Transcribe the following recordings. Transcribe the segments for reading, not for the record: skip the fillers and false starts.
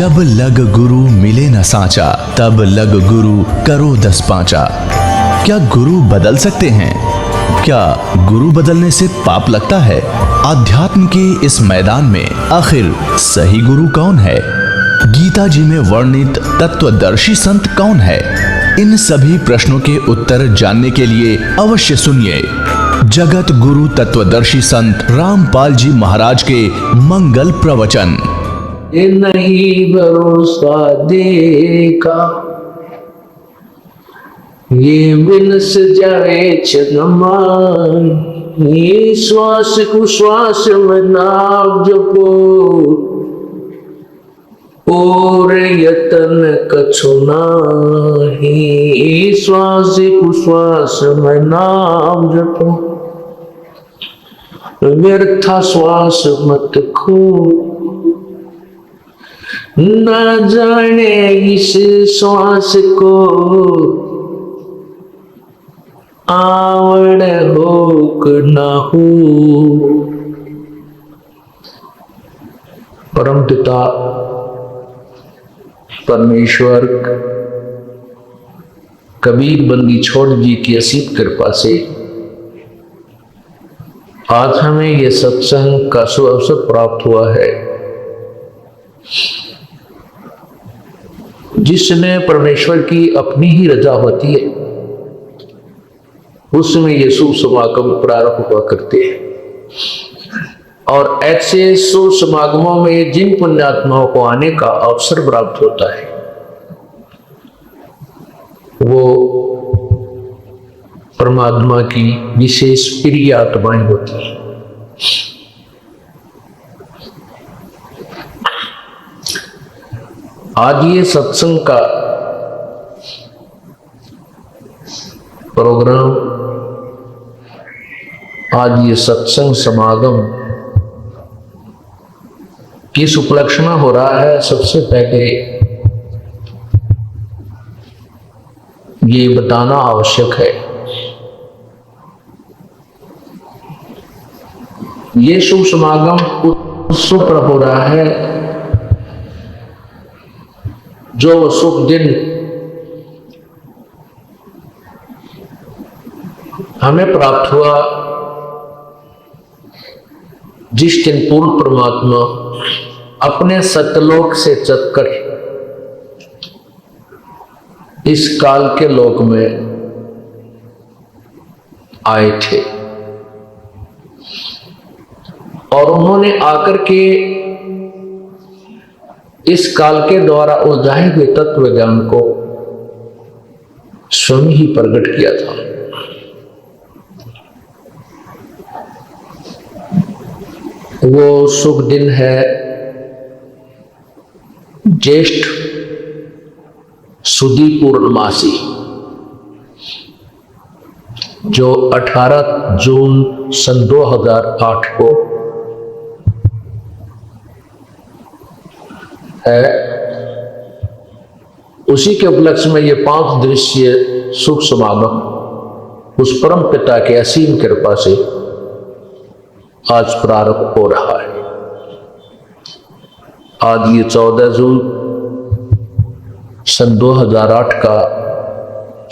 जब लग गुरु मिले न सांचा, तब लग गुरु करो 10 पांचा। क्या गुरु बदल सकते हैं? क्या गुरु बदलने से पाप लगता है? आध्यात्म के इस मैदान में आखिर सही गुरु कौन है? गीता जी में वर्णित तत्वदर्शी संत कौन है? इन सभी प्रश्नों के उत्तर जानने के लिए अवश्य सुनिए जगत गुरु तत्वदर्शी संत रामपाल जी महाराज के मंगल प्रवचन। ये नहीं भरोसा देखा, ये बिनस जाए चनमान, ये श्वास को श्वास में नाम जपो, और यतन कछु नाही, श्वास को श्वास में नाम जपो, व्यर्था श्वास मत खो। न जाने इस श्वास को आवड़ हो न हो। परम पिता परमेश्वर कबीर बंदी छोड़ जी की असीम कृपा से आज हमें यह सत्संग का सुअवसर प्राप्त हुआ है, जिसमें परमेश्वर की अपनी ही रजा होती है, उसमें ये शुभ समागम प्रारंभ हुआ करते हैं। और ऐसे शुभ समागमों में जिन पुण्यात्माओं को आने का अवसर प्राप्त होता है, वो परमात्मा की विशेष प्रिय आत्माएं होती हैं। आज ये सत्संग का प्रोग्राम, आज ये सत्संग समागम किस उपलक्ष्य में हो रहा है, सबसे पहले ये बताना आवश्यक है। ये शुभ समागम उत्सव पर हो रहा है जो शुभ दिन हमें प्राप्त हुआ, जिस दिन पूर्ण परमात्मा अपने सत्यलोक से चलकर इस काल के लोक में आए थे, और उन्होंने आकर के इस काल के द्वारा उलझाए हुए तत्व ज्ञान को स्वयं ही प्रकट किया था। वो शुभ दिन है ज्येष्ठ सुदी पूर्णमासी, जो 18 जून सन 2008 को है। उसी के उपलक्ष्य में ये 5 दृश्य शुभ समागम उस परम पिता के असीम कृपा से आज प्रारंभ हो रहा है। आज ये 14 जून सन 2008 का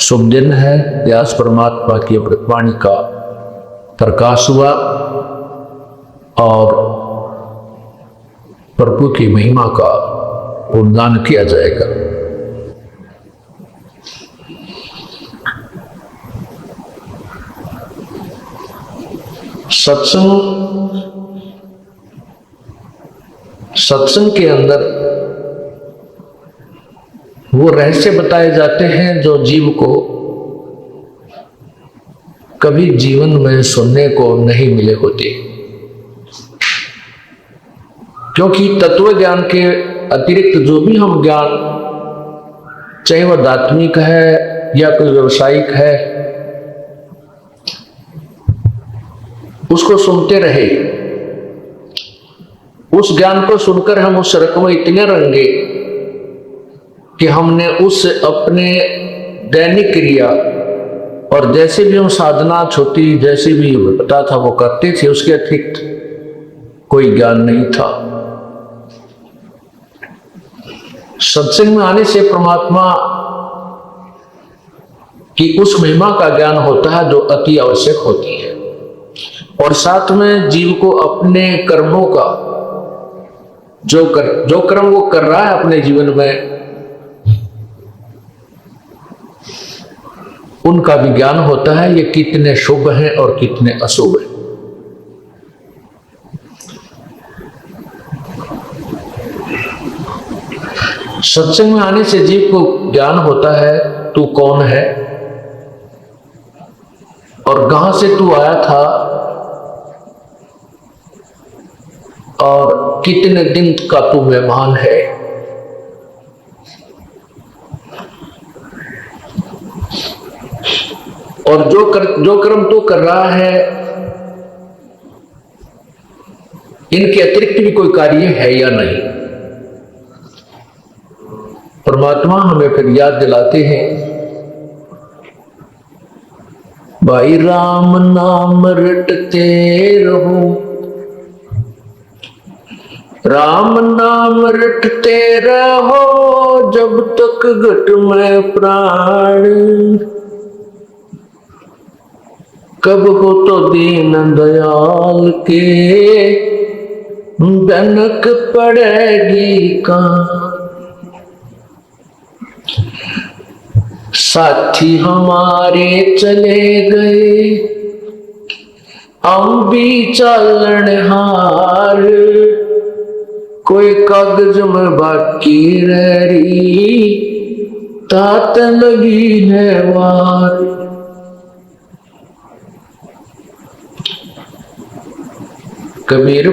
शुभ दिन है। व्यास परमात्मा की अमृतवाणी का प्रकाश हुआ और प्रभु की महिमा का गुणगान किया जाएगा। सत्संग के अंदर वो रहस्य बताए जाते हैं जो जीव को कभी जीवन में सुनने को नहीं मिले होते, क्योंकि तत्व ज्ञान के अतिरिक्त जो भी हम ज्ञान, चाहे वह दार्शनिक है या कोई व्यवसायिक है, उसको सुनते रहे, उस ज्ञान को सुनकर हम उस रकम में इतने रंगे कि हमने उस अपने दैनिक क्रिया और जैसे भी हम साधना छोटी जैसे भी पता था वो करते थे, उसके अतिरिक्त कोई ज्ञान नहीं था। सत्संग में आने से परमात्मा की उस महिमा का ज्ञान होता है जो अति आवश्यक होती है, और साथ में जीव को अपने कर्मों का जो कर्म वो कर रहा है अपने जीवन में, उनका भी ज्ञान होता है, ये कितने शुभ हैं और कितने अशुभ हैं। सत्संग में आने से जीव को ज्ञान होता है तू कौन है और कहां से तू आया था और कितने दिन का तू मेहमान है। और जो कर्म तू कर रहा है, इनके अतिरिक्त भी कोई कार्य है या नहीं। परमात्मा हमें फिर याद दिलाते हैं, भाई राम नाम रटते रहो, राम नाम रटते रहो जब तक घट में प्राण, कब हो तो दीन दयाल के बनक पड़ेगी कहाँ। साथी हमारे चले गए हम भी चलन हार, कोई कागज में बाकी रह रही तात लगी है वार। कबीर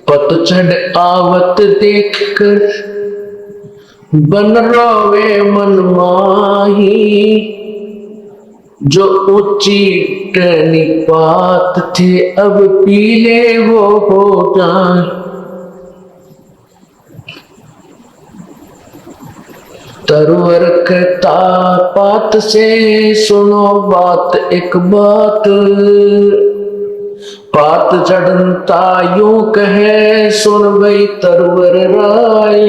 पतझड़ आवत देखकर बन रोवे मन माही, जो ऊंची टहनी पात थे अब पीले वो हो जाए। तरवर कहता पात से सुनो बात एक बात, पात चढ़ता यूं कहे सुन गई तरवर राय,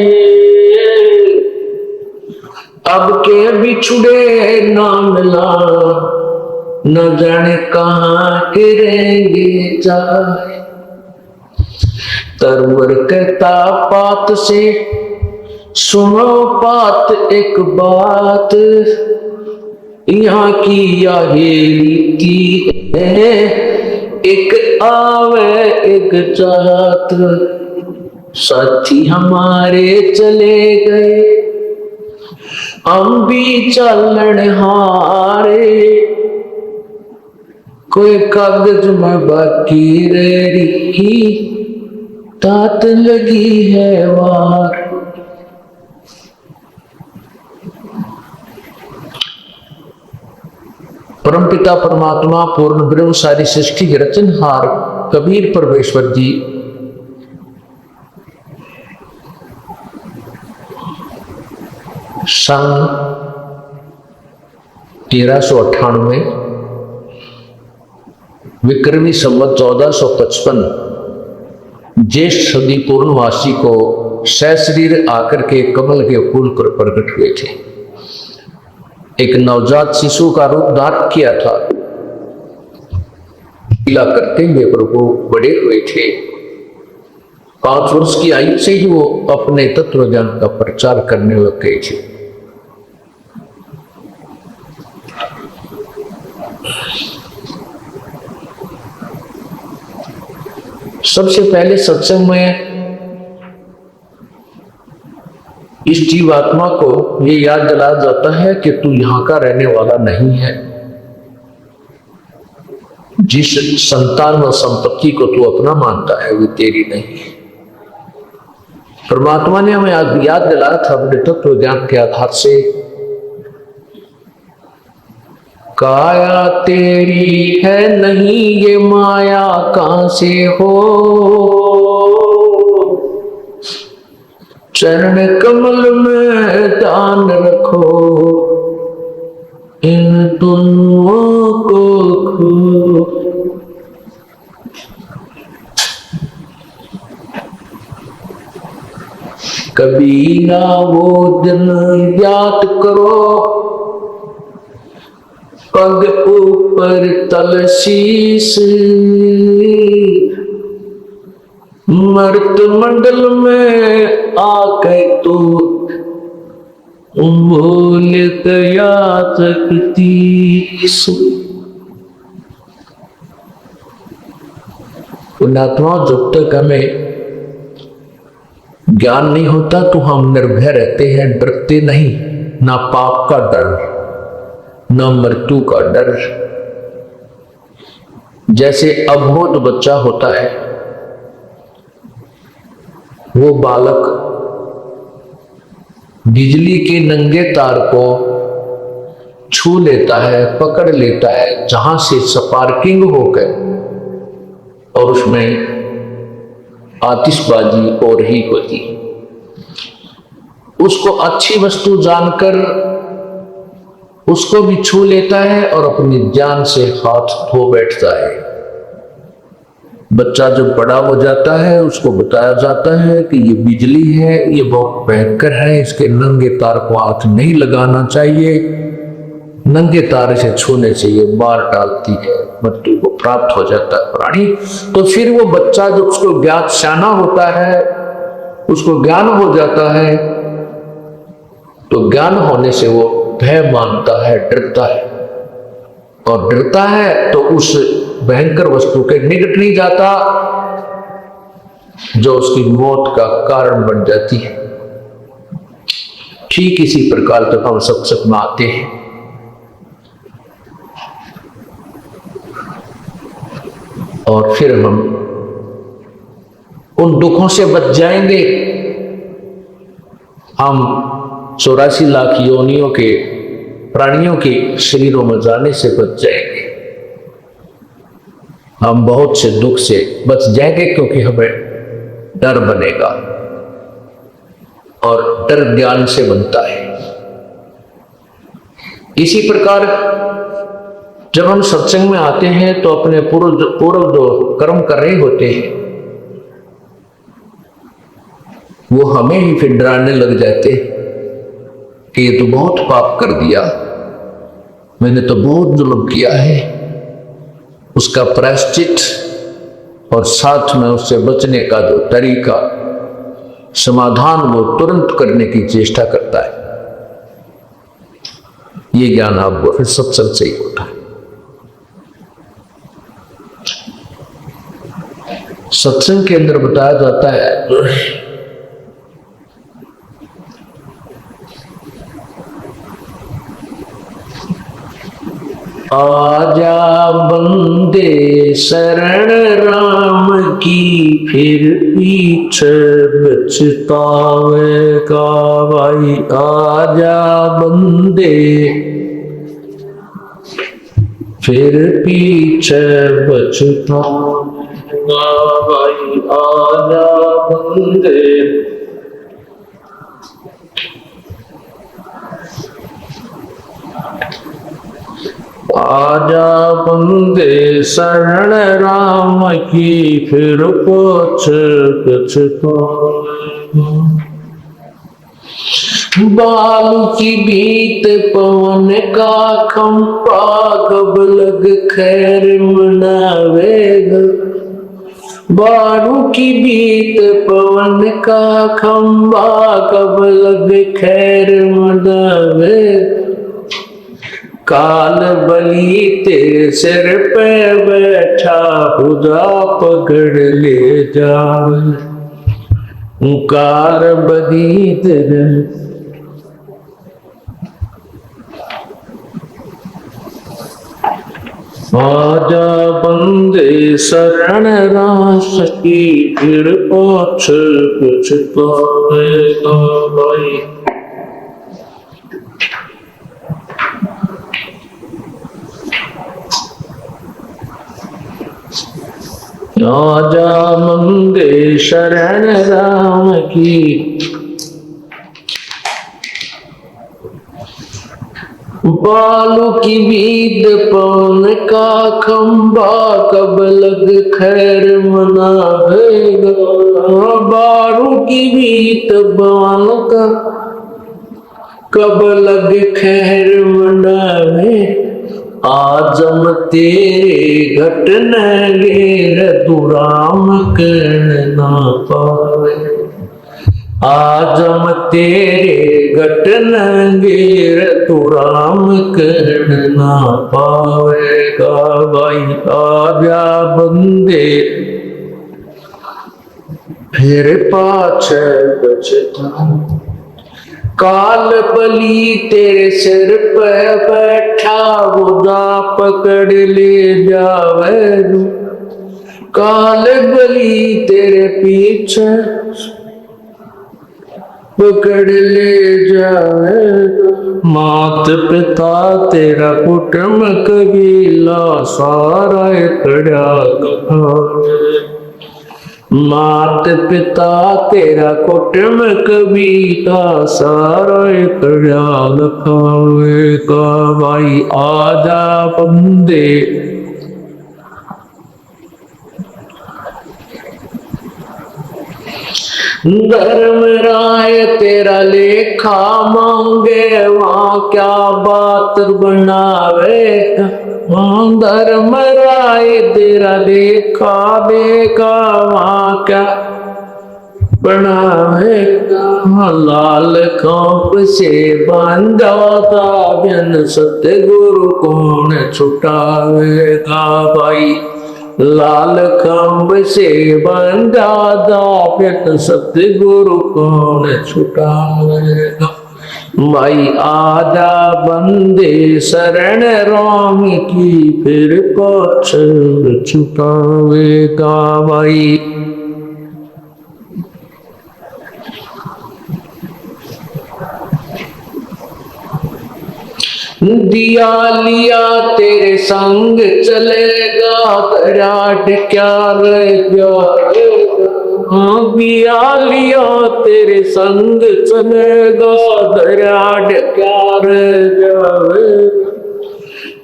अब के बिछुड़े ना मिला न जाने कहां गिरेंगे जाए। तरवर कहता पात से सुनो बात एक बात, यहाँ की यही रीति है एक आवे एक जात। साथी हमारे चले गए हम भी चलन हारे, कोई कागज में बाकी रही तात लगी है वार। परमपिता परमात्मा पूर्ण ब्रह्म सारी सृष्टि के रचनहार कबीर परमेश्वर जी सन 1398 विक्रमी संवत 1455 ज्येष्ठ सदी पूर्णवासी को सशरीर आकर के कमल के फूल पर प्रकट हुए थे। एक नवजात शिशु का रूप धारण किया था। लीला करते हुए प्रभु बड़े हुए थे। 5 वर्ष की आयु से ही वो अपने तत्व ज्ञान का प्रचार करने लग गए थे। सबसे पहले सत्संग में इस जीवात्मा को ये याद दिलाया जाता है कि तू यहां का रहने वाला नहीं है। जिस संतान व संपत्ति को तू अपना मानता है वो तेरी नहीं है। परमात्मा ने हमें याद दिलाया था अपने तत्व ज्ञान के आधार से, काया तेरी है नहीं ये माया कहां से हो, चरण कमल में दान रखो इन दोनों को खो। कभी ना वो दिन याद करो, पग ऊपर तल शीस, मर्त मंडल में आके तू भूल गया तकदीस। पुण्यात्मा, जब तक हमें ज्ञान नहीं होता तो हम निर्भय रहते हैं, डरते नहीं, ना पाप का डर, ना मृत्यु का डर। जैसे अबोध बच्चा होता है, वो बालक बिजली के नंगे तार को छू लेता है, पकड़ लेता है, जहां से स्पार्किंग होकर और उसमें आतिशबाजी हो रही होती, उसको अच्छी वस्तु जानकर उसको भी छू लेता है और अपनी जान से हाथ धो बैठता है। बच्चा जब बड़ा हो जाता है, उसको बताया जाता है कि ये बिजली है, ये बहुत भयंकर है, इसके नंगे तार को हाथ नहीं लगाना चाहिए, नंगे तार से छूने से ये मार डालती है, मृत्यु को प्राप्त हो जाता है प्राणी। तो फिर वो बच्चा जब उसको ज्ञात सियाना होता है, उसको ज्ञान हो जाता है, तो ज्ञान होने से वो भय मानता है, डरता है, और डरता है तो उस भयंकर वस्तु के निकट नहीं जाता जो उसकी मौत का कारण बन जाती है। ठीक इसी प्रकार जब हम सत्संग में आते हैं और फिर हम उन दुखों से बच जाएंगे, हम 84 लाख योनियों के प्राणियों के शरीरों में जाने से बच जाएंगे, हम बहुत से दुख से बच जाएंगे, क्योंकि हमें डर बनेगा और डर ज्ञान से बनता है। इसी प्रकार जब हम सत्संग में आते हैं तो अपने पूर्व जो कर्म कर रहे होते हैं वो हमें ही फिर डराने लग जाते कि ये तो बहुत पाप कर दिया, मैंने तो बहुत जुल्म किया है, उसका प्रायश्चित और साथ में उससे बचने का जो तरीका, समाधान वो तुरंत करने की चेष्टा करता है। ये ज्ञान आपको फिर सत्संग से ही होता है। सत्संग के अंदर बताया जाता है आजा बंदे शरण राम की, फिर पीछे बचतावेगा भाई। आजा बंदे फिर पीछे बचतावेगा भाई। आजा बंदे आजा बंदे शरण राम की, फिर पोछ पछतावेगा। बालू की बीत पवन का खंपा, कब लग खैर मनावेगा। बालू की बीत पवन का खंबा, कब लग खैर मनावेगा। काल बली तेरे सिर पे बैठा, खुदा पकड़ ले जावे। कार बदी तेरे आजा बंदे शरण रास की, फिर पोछ पछतावेगा भाई। आजा मंगे शरण राम की, बालू की बीद पवन का खंबा, कब लग खैर मनावेगा। बालू की बीत पवन का कब लग खैर मनावे। आजम तेरे घट नगेर तू राम कह ना पावे। आजम तेरे घट नगेर तू राम कह ना पावेगा। भाई आजा बंदे फिर पाछे बचता। काल बली तेरे सिर पे बैठा, बुदा पकड़ ले जावे। काल बली तेरे पीछे पकड़ ले जावे। मात पिता तेरा कुटुंब कबीला सारा कड़ा कहावे। मात पिता तेरा कुटुंब कबीला सारा कड़ा लखावेगा। भाई आजा बंदे धर्म राय तेरा लेखा मांगे, वहां क्या बात बनावे। धर्म राय तेरा लेखा देगा, वहां क्या बनावेगा। लाल कांप से बांधा दाबियन, सतगुरु कौन छुटावेगा। भाई लाल खंभ से बंधा दाबियन, सतगुरु कौन छुटावेगा। भाई आजा बंदे शरण राम की, फिर पाछ छुटावेगा। भाई दिया लिया तेरे संग चलेगा, दराट क्या रह जाएगा। दिया लिया तेरे संग चलेगा, दराट क्या रह जाएगा।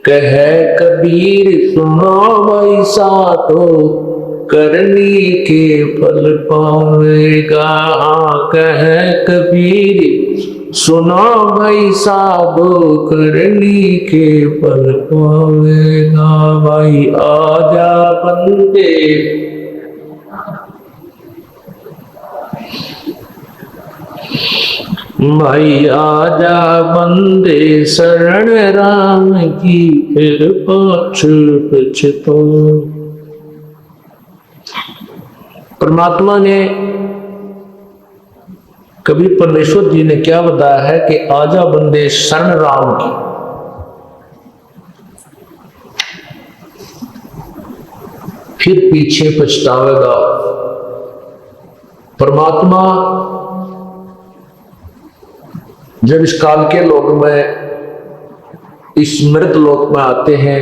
कहे कबीर सुना वैसा तो करनी के फल पावेगा। कहे कबीर सुना भाई साधो करनी के फल पावेगा। भाई आजा बंदे भाई आजा बंदे शरण राम की, फिर पाछ पछतो। परमात्मा ने कभी परमेश्वर जी ने क्या बताया है कि आजा बंदे शरण राम की। फिर पीछे पछतावेगा। परमात्मा जब इस काल के लोक में, इस मृत लोक में आते हैं,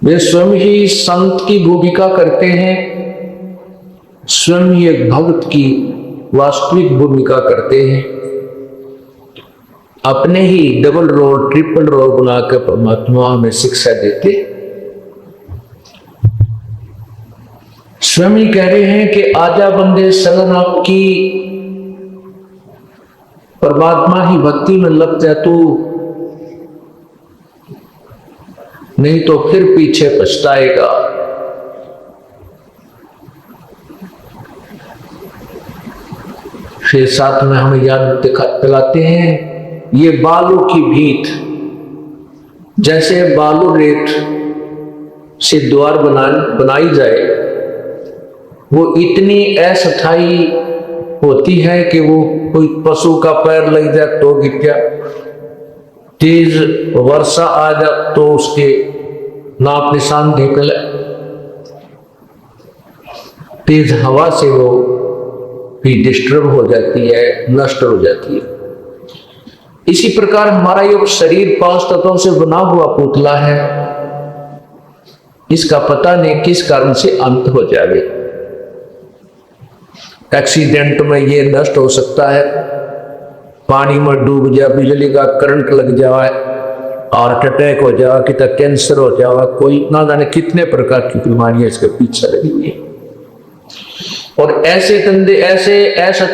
वे स्वयं ही संत की भूमिका करते हैं, स्वयं ही एक भक्त की वास्तविक भूमिका करते हैं। अपने ही डबल रोल ट्रिपल रोल बनाकर परमात्मा हमें शिक्षा देते। स्वयं ही कह रहे हैं कि आजा बंदे शरण राम की। परमात्मा ही भक्ति में लग जा तू, नहीं तो फिर पीछे पछताएगा। फिर साथ में हमें याद दिलाते हैं ये बालू की भीत, जैसे बालू रेत से द्वार बनाई जाए, वो इतनी अस्थायी होती है कि वो कोई पशु का पैर लग जाए तो गिर गया, तेज वर्षा आ जाए तो उसके नाप निशान निकले, तेज हवा से वो भी डिस्टर्ब हो जाती है, नष्ट हो जाती है। इसी प्रकार हमारा ये शरीर 5 तत्वों से बना हुआ पुतला है, इसका पता नहीं किस कारण से अंत हो जाए। एक्सीडेंट में ये नष्ट हो सकता है, पानी में डूब जाए, बिजली का करंट लग जाए, हार्ट अटैक हो जाए, कि कैंसर हो जाए, कोई ना जाने कितने प्रकार की बीमारियां इसके पीछे लगी हुई। और ऐसे धंधे ऐसा